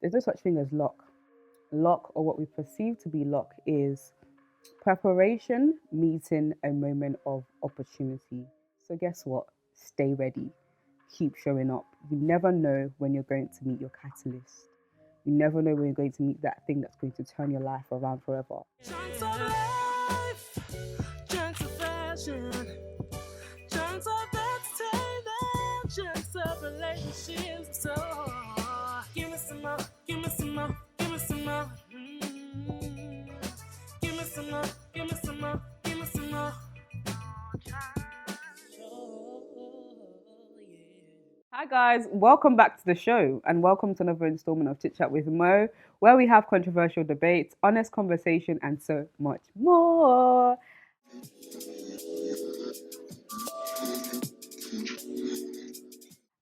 There's no such thing as luck. Luck, or what we perceive to be luck, is preparation meeting a moment of opportunity. So, guess what? Stay ready. Keep showing up. You never know when you're going to meet your catalyst. You never know when you're going to meet that thing that's going to turn your life around forever. Chunks of life, chunks of fashion, chunks of entertainment, chunks of relationships. So give me some more, give me some more, give me some more. Give me some more, give me some more, give me some more. Hi guys, welcome back to the show and welcome to another installment of Chit Chat with Mo, where we have controversial debates, honest conversation, and so much more.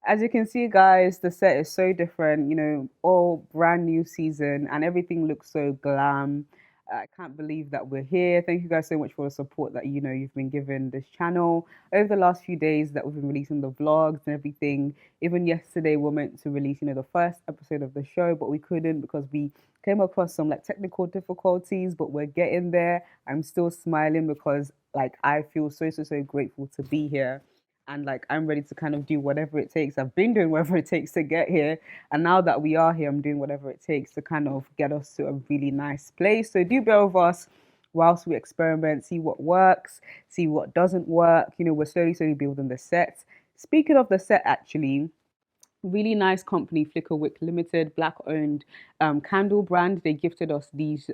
As you can see, guys, the set is so different, all brand new season and everything looks so glam. I can't believe that we're here. Thank you guys so much for the support that you've been giving this channel over the last few days that we've been releasing the vlogs and everything. Even yesterday, we are meant to release, the first episode of the show, but we couldn't because we came across some like technical difficulties, but we're getting there. I'm still smiling because like I feel so grateful to be here, and like I'm ready to kind of do whatever it takes. I've been doing whatever it takes to get here, and now that we are here, I'm doing whatever it takes to kind of get us to a really nice place. So do bear with us whilst we experiment, see what works, see what doesn't work. We're slowly building the set. Speaking of the set, actually, really nice company, Flickerwick Limited, black owned candle brand. They gifted us these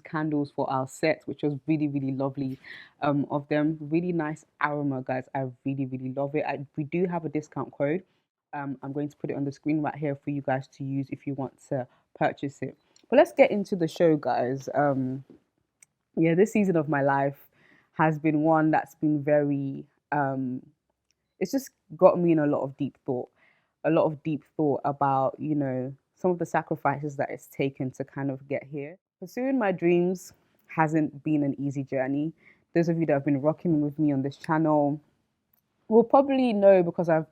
candles for our set, which was really lovely of them. Really nice aroma, guys. I really love it. We do have a discount code. I'm going to put it on the screen right here for you guys to use if you want to purchase it. But let's get into the show, guys. Yeah, this season of my life has been one that's been very it's just got me in a lot of deep thought about, some of the sacrifices that it's taken to kind of get here. Pursuing my dreams hasn't been an easy journey. Those of you that have been rocking with me on this channel will probably know because I've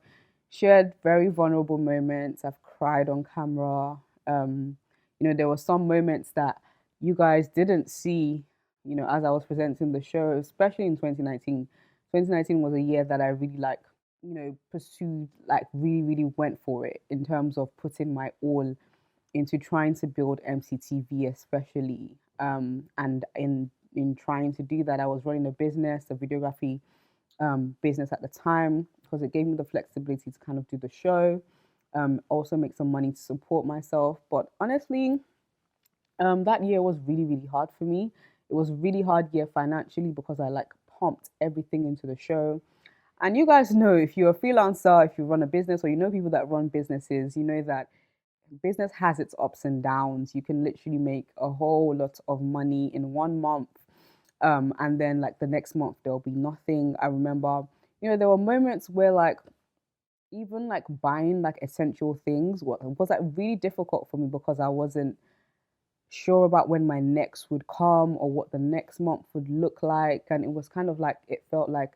shared very vulnerable moments. I've cried on camera. There were some moments that you guys didn't see, as I was presenting the show, especially in 2019. 2019 was a year that I really pursued, like really went for it in terms of putting my all into trying to build MCTV, especially. And in trying to do that, I was running a business, a videography business at the time, because it gave me the flexibility to kind of do the show, also make some money to support myself. But honestly, that year was really hard for me. It was a really hard year financially because I like pumped everything into the show. And you guys know, if you're a freelancer, if you run a business, or you know people that run businesses, you know that business has its ups and downs. You can literally make a whole lot of money in 1 month, and then like the next month there'll be nothing. I remember, there were moments where like even like buying like essential things was like really difficult for me because I wasn't sure about when my next would come or what the next month would look like. And it was kind of like, it felt like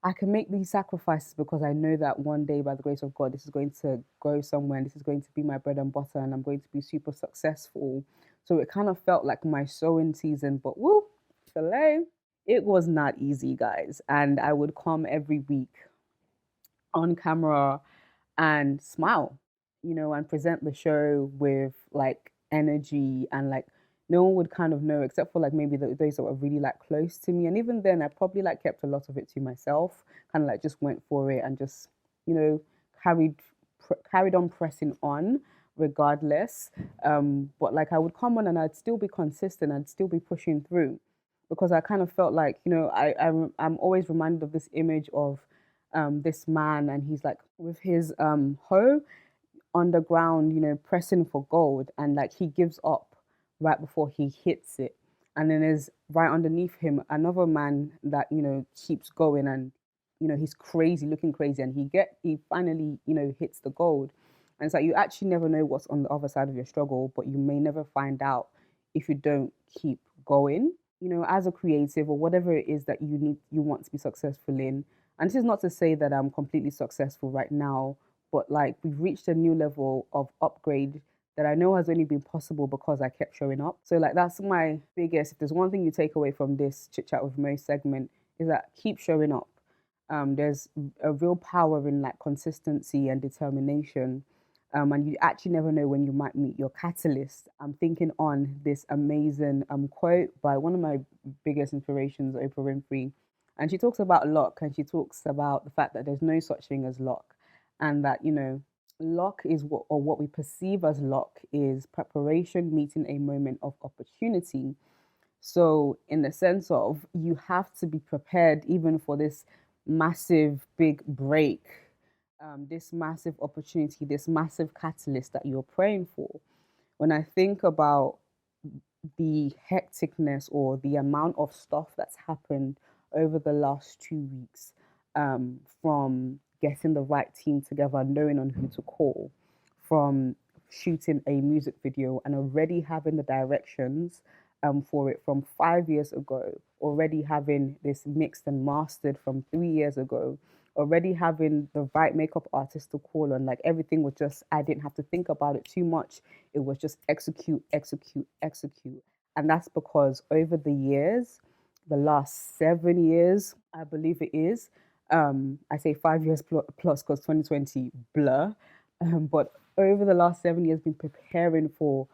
I can make these sacrifices because I know that one day, by the grace of God, this is going to go somewhere and this is going to be my bread and butter and I'm going to be super successful. So it kind of felt like my sowing season, but whoop, delay. It was not easy, guys. And I would come every week on camera and smile, and present the show with like energy, and like no one would kind of know except for like maybe those that were really like close to me. And even then, I probably like kept a lot of it to myself, kind of like just went for it and just, you know, carried carried on pressing on regardless. But like I would come on and I'd still be consistent, I'd still be pushing through because I kind of felt like, I'm always reminded of this image of this man, and he's like with his hoe on the ground, pressing for gold, and like he gives up right before he hits it. And then there's right underneath him another man that, keeps going, and he's crazy, looking crazy, and he finally, hits the gold. And it's like you actually never know what's on the other side of your struggle, but you may never find out if you don't keep going. As a creative or whatever it is that you want to be successful in. And this is not to say that I'm completely successful right now, but like we've reached a new level of upgrade that I know has only been possible because I kept showing up. So like that's my biggest. If there's one thing you take away from this chit chat with Mo segment, is that keep showing up. There's a real power in like consistency and determination. And you actually never know when you might meet your catalyst. I'm thinking on this amazing quote by one of my biggest inspirations, Oprah Winfrey, and she talks about luck, and she talks about the fact that there's no such thing as luck, and that luck is what we perceive as luck is preparation meeting a moment of opportunity. So, in the sense of you have to be prepared even for this massive big break, this massive opportunity, this massive catalyst that you're praying for. When I think about the hecticness or the amount of stuff that's happened over the last 2 weeks, from getting the right team together, knowing on who to call, from shooting a music video and already having the directions for it from 5 years ago, already having this mixed and mastered from 3 years ago, already having the right makeup artist to call on. Like everything was just, I didn't have to think about it too much. It was just execute, execute, execute. And that's because over the years, the last 7 years, I believe it is. I say 5 years plus because 2020 blur. But over the last 7 years, been preparing for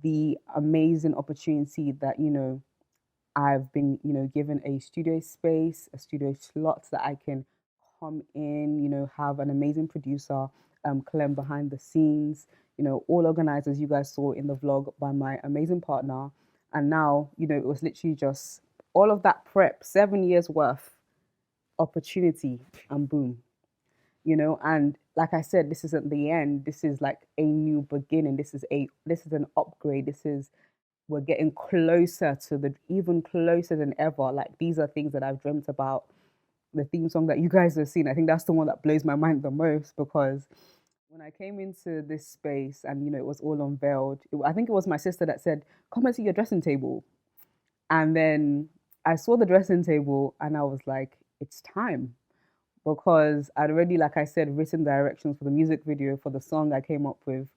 the amazing opportunity that I've been, given a studio space, a studio slot that I can come in, have an amazing producer, Clem behind the scenes, all organized as you guys saw in the vlog by my amazing partner. And now, it was literally just all of that prep, 7 years worth opportunity, and boom, and like I said, this isn't the end. This is like a new beginning. This is an upgrade. We're getting closer to the even closer than ever. Like these are things that I've dreamt about. The theme song that you guys have seen, I think that's the one that blows my mind the most, because when I came into this space and it was all unveiled, I think it was my sister that said, "Come and see your dressing table." And then I saw the dressing table and I was like, it's time, because I'd already, like I said, written directions for the music video for the song I came up with.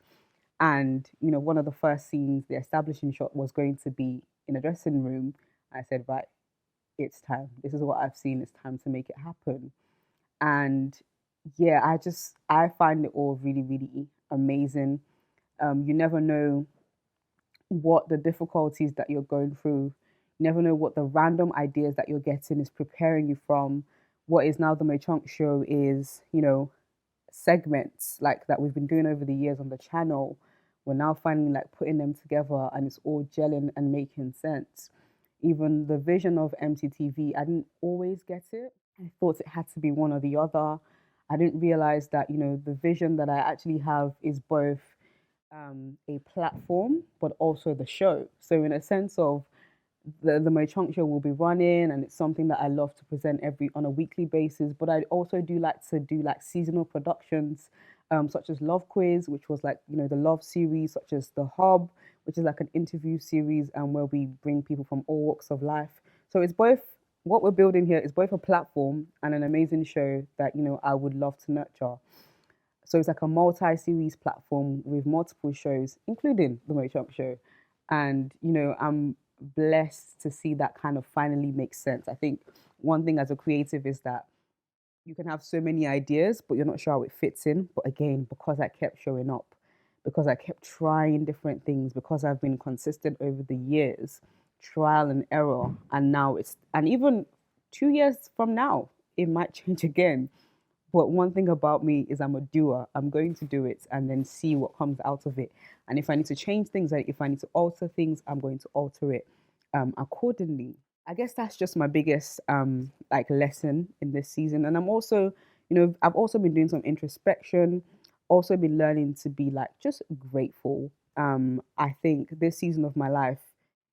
And, one of the first scenes, the establishing shot was going to be in a dressing room. I said, right, it's time. This is what I've seen. It's time to make it happen. And yeah, I find it all really, really amazing. You never know what the difficulties that you're going through. You never know what the random ideas that you're getting is preparing you from. What is now the Mochunk show is, segments like that we've been doing over the years on the channel. We're now finally like putting them together and it's all gelling and making sense. Even the vision of MCTV, I didn't always get it. I thought it had to be one or the other. I didn't realize that, the vision that I actually have is both a platform, but also the show. So in a sense of the Mochunk show will be running, and it's something that I love to present every on a weekly basis. But I also do like to do like seasonal productions, such as Love Quiz, which was like the love series, such as The Hub, which is like an interview series, and where we bring people from all walks of life. So it's both. What we're building here is both a platform and an amazing show that I would love to nurture. So it's like a multi-series platform with multiple shows, including the Mochunk show. And I'm blessed to see that kind of finally make sense. I think one thing as a creative is that you can have so many ideas, but you're not sure how it fits in. But again, because I kept showing up, because I kept trying different things, because I've been consistent over the years, trial and error, and now and even 2 years from now, it might change again. But one thing about me is I'm a doer. I'm going to do it and then see what comes out of it. And if I need to change things, like if I need to alter things, I'm going to alter it accordingly. I guess that's just my biggest like lesson in this season. And I'm also, I've also been doing some introspection, also been learning to be like just grateful. I think this season of my life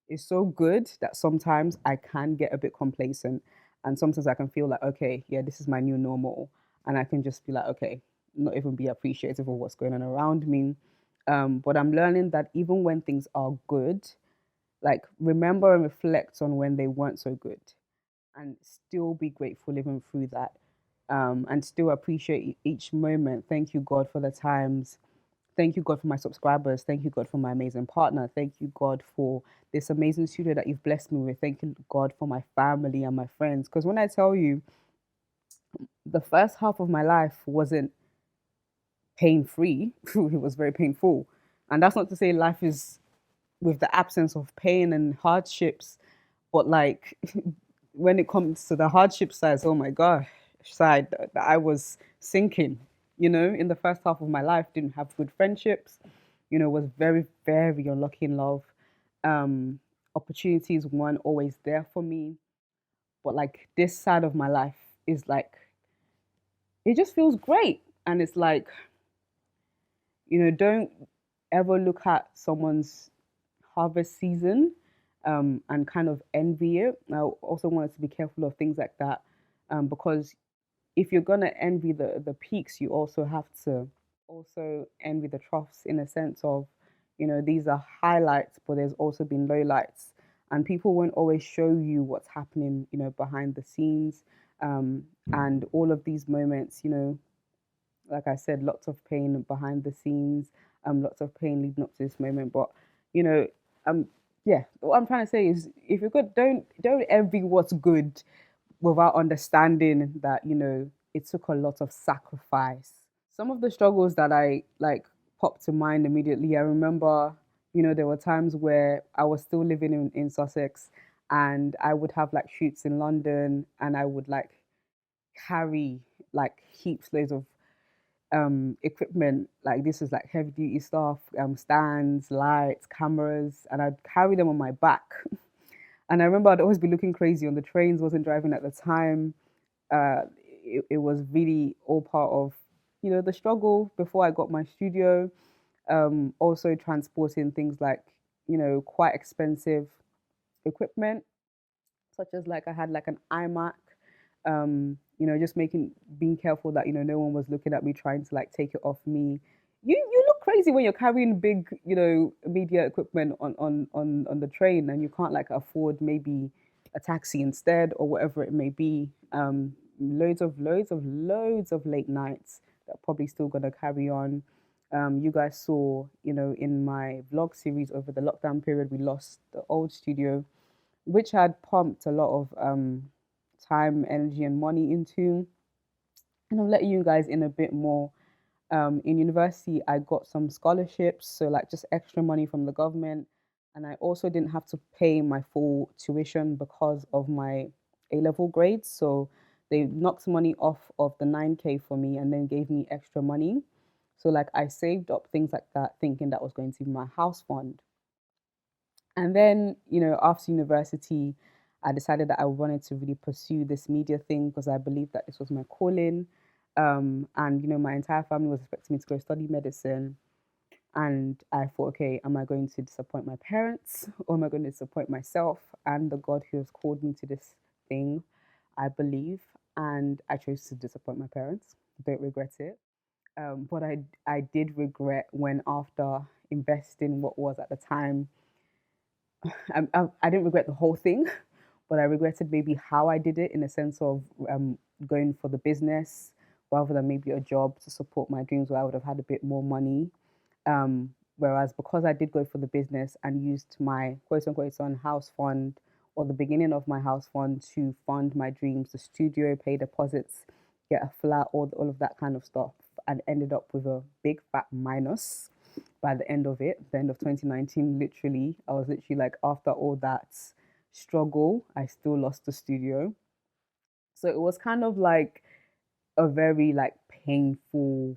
is so good that sometimes I can get a bit complacent, and sometimes I can feel like, okay, yeah, this is my new normal, and I can just be like, okay, not even be appreciative of what's going on around me. But I'm learning that even when things are good, like remember and reflect on when they weren't so good, and still be grateful living through that, and still appreciate each moment. Thank you, God, for the times. Thank you, God, for my subscribers. Thank you, God, for my amazing partner. Thank you, God, for this amazing studio that you've blessed me with. Thank you, God, for my family and my friends. Because when I tell you, the first half of my life wasn't pain free, it was very painful. And that's not to say life is with the absence of pain and hardships, but like when it comes to the hardship side, oh my gosh, side that I was sinking, in the first half of my life, didn't have good friendships, was very, very unlucky in love. Um, Opportunities weren't always there for me. But like this side of my life is like, it just feels great. And it's like, don't ever look at someone's harvest season and kind of envy it. I also wanted to be careful of things like that because if you're gonna envy the peaks, you also have to also envy the troughs in a sense of, these are highlights, but there's also been lowlights, and people won't always show you what's happening, behind the scenes, and all of these moments, like I said, lots of pain behind the scenes, lots of pain leading up to this moment. But you know, um, yeah, what I'm trying to say is, if you're good, don't envy what's good without understanding that it took a lot of sacrifice. Some of the struggles that I like popped to mind immediately. I remember, there were times where I was still living in Sussex, and I would have like shoots in London, and I would like carry like heaps loads of equipment. Like this is like heavy duty stuff, stands, lights, cameras, and I'd carry them on my back. And I remember I'd always be looking crazy on the trains. Wasn't driving at the time. It was really all part of the struggle before I got my studio. Also transporting things like quite expensive equipment, such as like I had like an iMac. Just being careful that no one was looking at me trying to like take it off me. You look crazy when you're carrying big media equipment on the train, and you can't like afford maybe a taxi instead or whatever it may be. Loads of late nights that are probably still gonna carry on. You guys saw, in my vlog series over the lockdown period, we lost the old studio, which had pumped a lot of time, energy, and money into. And I'll let you guys in a bit more. In university, I got some scholarships, so like just extra money from the government. And I also didn't have to pay my full tuition because of my A level grades. So they knocked money off of the 9K for me and then gave me extra money. So like I saved up things like that, thinking that was going to be my house fund. And then, after university, I decided that I wanted to really pursue this media thing because I believed that this was my calling. And, my entire family was expecting me to go study medicine. And I thought, okay, am I going to disappoint my parents or am I going to disappoint myself and the God who has called me to this thing, I believe. And I chose to disappoint my parents. Don't regret it. But I did regret when, after investing what was at the time, I didn't regret the whole thing, but I regretted maybe how I did it, in a sense of going for the business rather than maybe a job to support my dreams where I would have had a bit more money. Whereas because I did go for the business and used my quote unquote son house fund, or the beginning of my house fund, to fund my dreams, the studio, pay deposits, get a flat, all of that kind of stuff, and ended up with a big fat minus by the end of it, the end of 2019. Literally, I was literally like, after all that struggle, I still lost the studio. So it was kind of like a very like painful,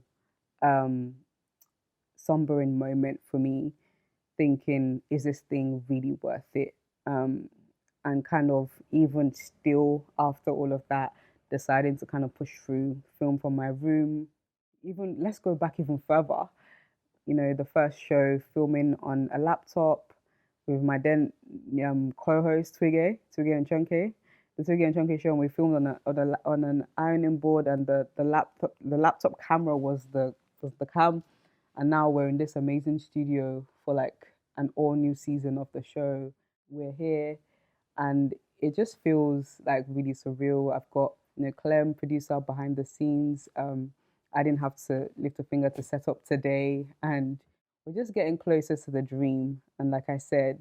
um, sombering moment for me, thinking, is this thing really worth it? And kind of even still after all of that, deciding to kind of push through, film from my room. Even let's go back even further. The first show filming on a laptop with my then co-host Twiggy and Chunky. The Twiggy and Chunky show, and we filmed on an ironing board, and the laptop camera was the cam, and now we're in this amazing studio for like an all new season of the show. We're here, and it just feels like really surreal. I've got Clem, producer behind the scenes. I didn't have to lift a finger to set up today. And we're just getting closer to the dream. And like I said,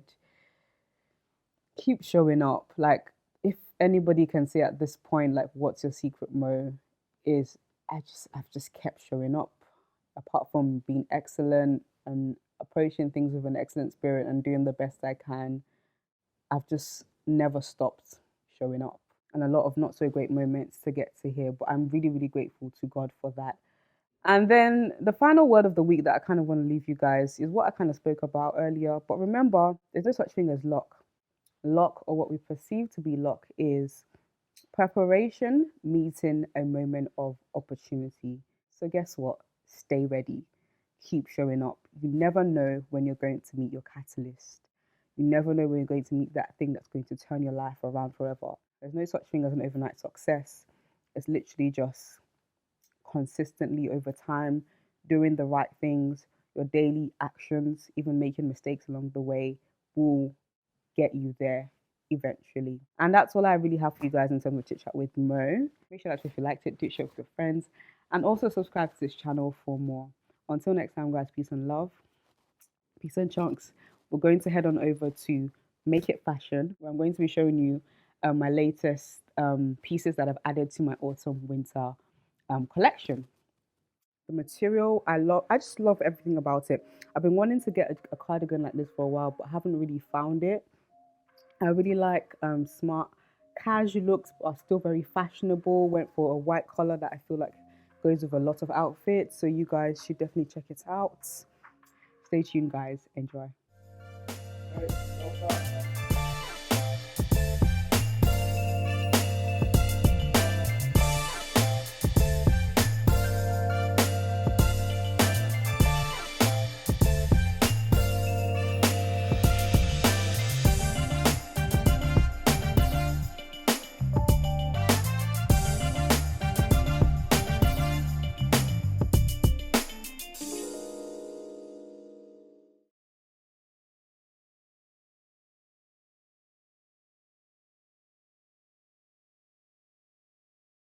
keep showing up. Like, if anybody can say at this point, like, what's your secret, Mo, is I've just kept showing up. Apart from being excellent and approaching things with an excellent spirit and doing the best I can, I've just never stopped showing up. And a lot of not so great moments to get to here, but I'm really, really grateful to God for that. And then the final word of the week that I kind of want to leave you guys is what I kind of spoke about earlier. But remember, there's no such thing as luck. Luck, or what we perceive to be luck, is preparation meeting a moment of opportunity. So, guess what? Stay ready. Keep showing up. You never know when you're going to meet your catalyst. You never know when you're going to meet that thing that's going to turn your life around forever. There's no such thing as an overnight success. It's literally just consistently over time, doing the right things, your daily actions, even making mistakes along the way will get you there eventually. And that's all I really have for you guys in terms of Chit Chat with Mo. Make sure that if you liked it, do share with your friends, and also subscribe to this channel for more. Until next time, guys, peace and love. Peace and chunks. We're going to head on over to Make It Fashion, where I'm going to be showing you my latest pieces that I've added to my autumn winter collection. The material, I just love everything about it. I've been wanting to get a cardigan like this for a while, but haven't really found it. I really like smart casual looks, but are still very fashionable. Went for a white collar that I feel like goes with a lot of outfits. So you guys should definitely check it out. Stay tuned, guys. Enjoy.